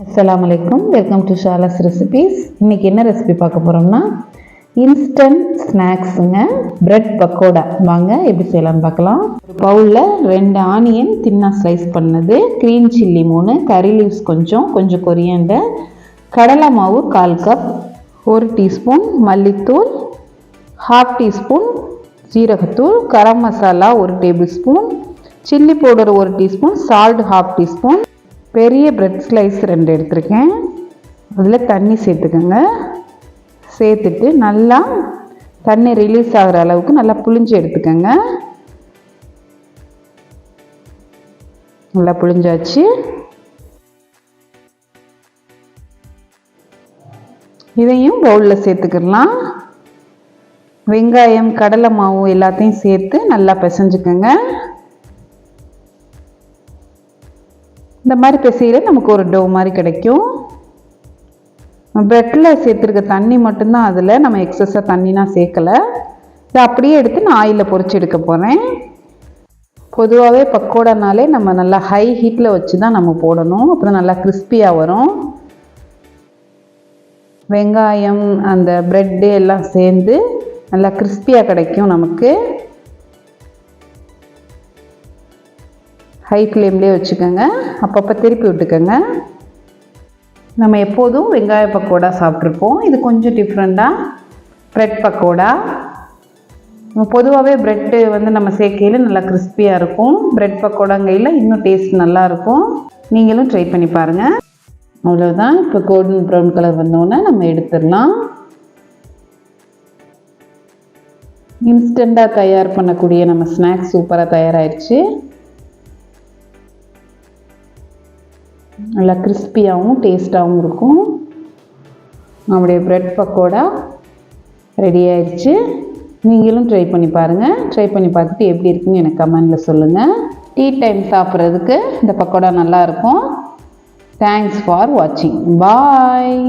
அஸ்ஸலாமு அலைக்கும். Welcome to Shala's recipes. இன்றைக்கி என்ன ரெசிபி பார்க்க போகிறோம்னா இன்ஸ்டன்ட் ஸ்நாக்ஸுங்க, பிரெட் பக்கோடா. வாங்க எப்படி செய்யலாம்னு பார்க்கலாம். ஒரு பவுலில் 2 ஆனியன் தின்னாக ஸ்லைஸ் பண்ணது, க்ரீன் சில்லி 3, கறி லீவ்ஸ் கொஞ்சம் கொரியாண்டர், கடலை மாவு 1/4 கப், 1 டீஸ்பூன் மல்லித்தூள், 1/2 டீஸ்பூன் ஜீரகத்தூள், garam masala 1 tablespoon, chilli powder 1 teaspoon, salt 1/2 teaspoon, பெரிய பிரெட் ஸ்லைஸ் 2 எடுத்திருக்கேன். அதில் தண்ணி சேர்த்துக்கோங்க. சேர்த்துட்டு நல்லா தண்ணி ரிலீஸ் ஆகிற அளவுக்கு நல்லா புழிஞ்சு எடுத்துக்கோங்க. நல்லா புழிஞ்சாச்சு. இதையும் பவுலில் சேர்த்துக்கலாம். வெங்காயம், கடலை மாவு எல்லாத்தையும் சேர்த்து நல்லா பிசைஞ்சுக்கோங்க. இந்த மாதிரி பிசையில் நமக்கு ஒரு டோ மாதிரி கிடைக்கும். பிரெட்டில் சேர்த்துருக்க தண்ணி மட்டும்தான், அதில் நம்ம எக்ஸஸாக தண்ணினா சேர்க்கலை. இதை அப்படியே எடுத்து நான் ஆயிலில் பொரிச்சு எடுக்க போகிறேன். பொதுவாகவே பக்கோடானாலே நம்ம நல்லா ஹை ஹீட்டில் வச்சு தான் நம்ம போடணும், அப்போ தான் நல்லா கிறிஸ்பியாக வரும். வெங்காயம் அந்த ப்ரெட்டு எல்லாம் சேர்ந்து நல்லா கிறிஸ்பியாக கிடைக்கும் நமக்கு. ஹை ஃப்ளேம்லேயே வச்சுக்கோங்க, அப்பப்போ திருப்பி விட்டுக்கோங்க. நம்ம எப்போதும் வெங்காய பக்கோடா சாப்பிட்ருப்போம், இது கொஞ்சம் டிஃப்ரெண்ட்டாக ப்ரெட் பக்கோடா. பொதுவாகவே ப்ரெட்டு நம்ம சேர்க்கையில் நல்லா கிறிஸ்பியாக இருக்கும். ப்ரெட் பக்கோடாங்கையில் இன்னும் டேஸ்ட் நல்லாயிருக்கும். நீங்களும் ட்ரை பண்ணி பாருங்கள். அவ்வளோதான். இப்போ கோல்டன் ப்ரௌன் கலர் வந்தோடனே நம்ம எடுத்துடலாம். இன்ஸ்டண்ட்டாக தயார் பண்ணக்கூடிய நம்ம ஸ்நாக்ஸ் சூப்பராக தயாராகிடுச்சு. நல்லா கிறிஸ்பியாகவும் டேஸ்ட்டாகவும் இருக்கும். நம்முடைய ப்ரெட் பக்கோடா ரெடி ஆயிடுச்சு. நீங்களும் ட்ரை பண்ணி பாருங்கள். ட்ரை பண்ணி பார்த்துட்டு எப்படி இருக்குன்னு எனக்கு கமெண்டில் சொல்லுங்கள். டீ டைம் சாப்பிட்றதுக்கு இந்த பக்கோடா நல்லாயிருக்கும். தேங்க்ஸ் ஃபார் வாட்சிங். பாய்.